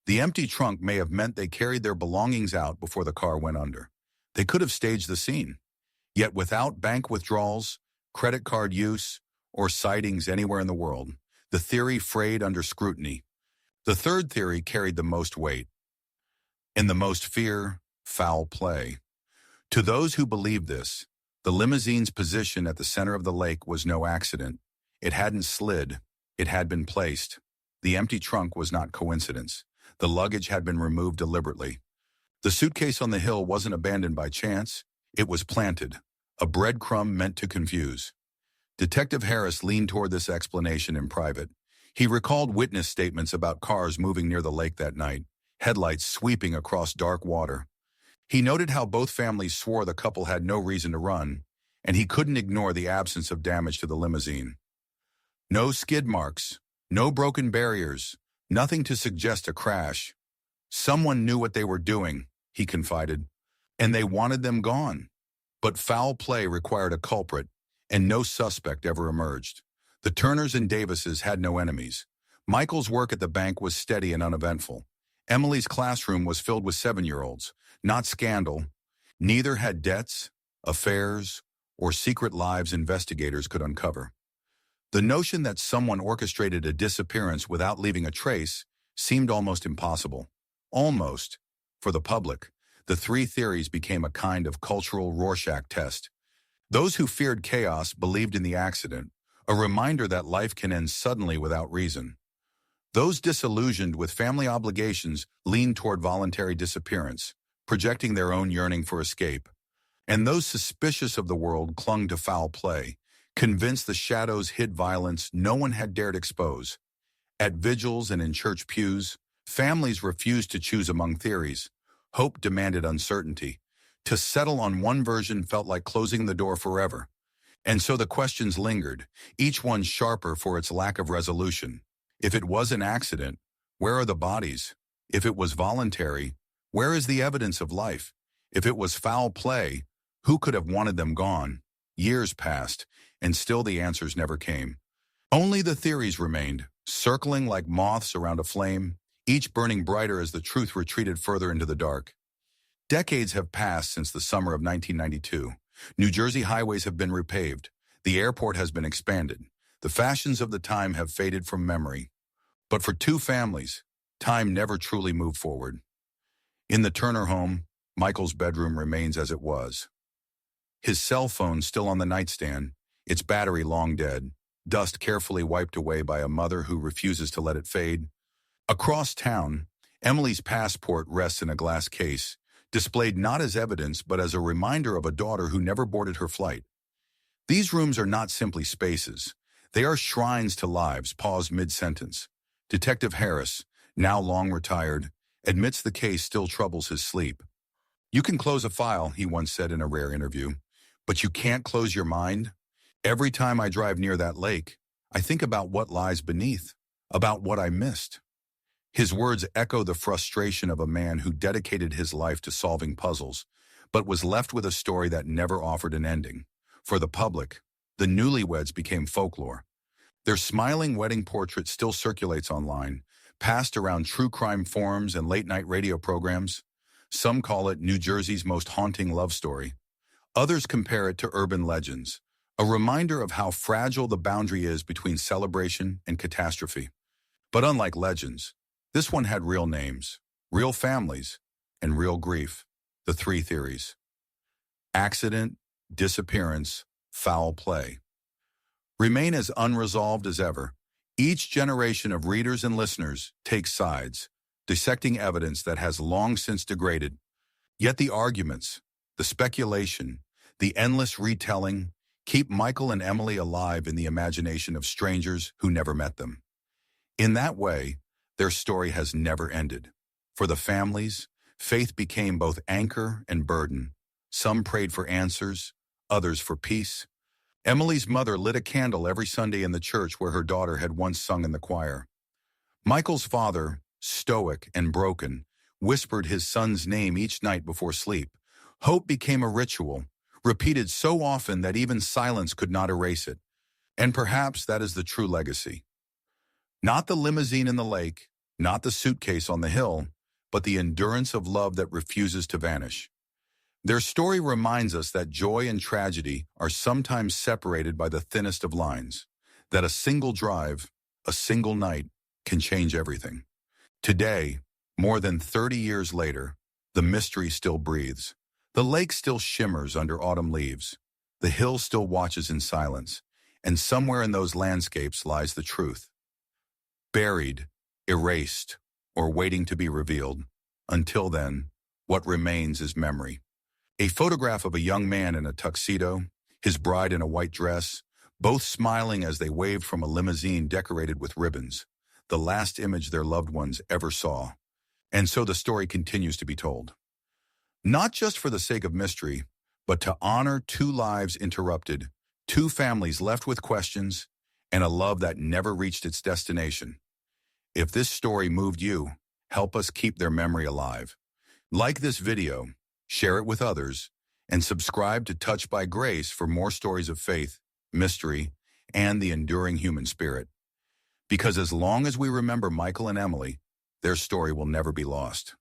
the empty trunk may have meant they carried their belongings out before the car went under. They could have staged the scene. Yet without bank withdrawals, credit card use, or sightings anywhere in the world, the theory frayed under scrutiny. The third theory carried the most weight, and the most fear: foul play. To those who believed this, the limousine's position at the center of the lake was no accident. It hadn't slid. It had been placed. The empty trunk was not coincidence. The luggage had been removed deliberately. The suitcase on the hill wasn't abandoned by chance. It was planted, a breadcrumb meant to confuse. Detective Harris leaned toward this explanation in private. He recalled witness statements about cars moving near the lake that night, headlights sweeping across dark water. He noted how both families swore the couple had no reason to run, and he couldn't ignore the absence of damage to the limousine. No skid marks, no broken barriers, nothing to suggest a crash. Someone knew what they were doing, he confided, and they wanted them gone. But foul play required a culprit, and no suspect ever emerged. The Turners and Davises had no enemies. Michael's work at the bank was steady and uneventful. Emily's classroom was filled with 7-year-olds, not scandal. Neither had debts, affairs, or secret lives investigators could uncover. The notion that someone orchestrated a disappearance without leaving a trace seemed almost impossible. Almost. For the public, the three theories became a kind of cultural Rorschach test. Those who feared chaos believed in the accident, a reminder that life can end suddenly without reason. Those disillusioned with family obligations leaned toward voluntary disappearance, projecting their own yearning for escape. And those suspicious of the world clung to foul play, convinced the shadows hid violence no one had dared expose. At vigils and in church pews, families refused to choose among theories. Hope demanded uncertainty. To settle on one version felt like closing the door forever. And so the questions lingered, each one sharper for its lack of resolution. If it was an accident, where are the bodies? If it was voluntary, where is the evidence of life? If it was foul play, who could have wanted them gone? Years passed, and still the answers never came. Only the theories remained, circling like moths around a flame, each burning brighter as the truth retreated further into the dark. Decades have passed since the summer of 1992. New Jersey highways have been repaved. The airport has been expanded. The fashions of the time have faded from memory. But for two families, time never truly moved forward. In the Turner home, Michael's bedroom remains as it was. His cell phone still on the nightstand, its battery long dead, dust carefully wiped away by a mother who refuses to let it fade. Across town, Emily's passport rests in a glass case, displayed not as evidence but as a reminder of a daughter who never boarded her flight. These rooms are not simply spaces. They are shrines to lives paused mid-sentence. Detective Harris, now long retired, admits the case still troubles his sleep. "You can close a file," he once said in a rare interview, "but you can't close your mind. Every time I drive near that lake, I think about what lies beneath, about what I missed." His words echo the frustration of a man who dedicated his life to solving puzzles, but was left with a story that never offered an ending. For the public, the Newlyweds became folklore. Their smiling wedding portrait still circulates online, passed around true crime forums and late-night radio programs. Some call it New Jersey's most haunting love story. Others compare it to urban legends, a reminder of how fragile the boundary is between celebration and catastrophe. But unlike legends, this one had real names, real families, and real grief. The three theories: accident, disappearance, foul play, remain as unresolved as ever. Each generation of readers and listeners takes sides, dissecting evidence that has long since degraded. Yet the arguments, the speculation, the endless retelling keep Michael and Emily alive in the imagination of strangers who never met them. In that way, their story has never ended. For the families, faith became both anchor and burden. Some prayed for answers, others for peace. Emily's mother lit a candle every Sunday in the church where her daughter had once sung in the choir. Michael's father, stoic and broken, whispered his son's name each night before sleep. Hope became a ritual, repeated so often that even silence could not erase it. And perhaps that is the true legacy. Not the limousine in the lake, not the suitcase on the hill, but the endurance of love that refuses to vanish. Their story reminds us that joy and tragedy are sometimes separated by the thinnest of lines, that a single drive, a single night, can change everything. Today, more than 30 years later, the mystery still breathes. The lake still shimmers under autumn leaves. The hill still watches in silence, and somewhere in those landscapes lies the truth. Buried, erased, or waiting to be revealed. Until then, what remains is memory. A photograph of a young man in a tuxedo, his bride in a white dress, both smiling as they waved from a limousine decorated with ribbons, the last image their loved ones ever saw. And so the story continues to be told. Not just for the sake of mystery, but to honor two lives interrupted, two families left with questions, and a love that never reached its destination. If this story moved you, help us keep their memory alive. Like this video, share it with others, and subscribe to Touched by Grace for more stories of faith, mystery, and the enduring human spirit. Because as long as we remember Michael and Emily, their story will never be lost.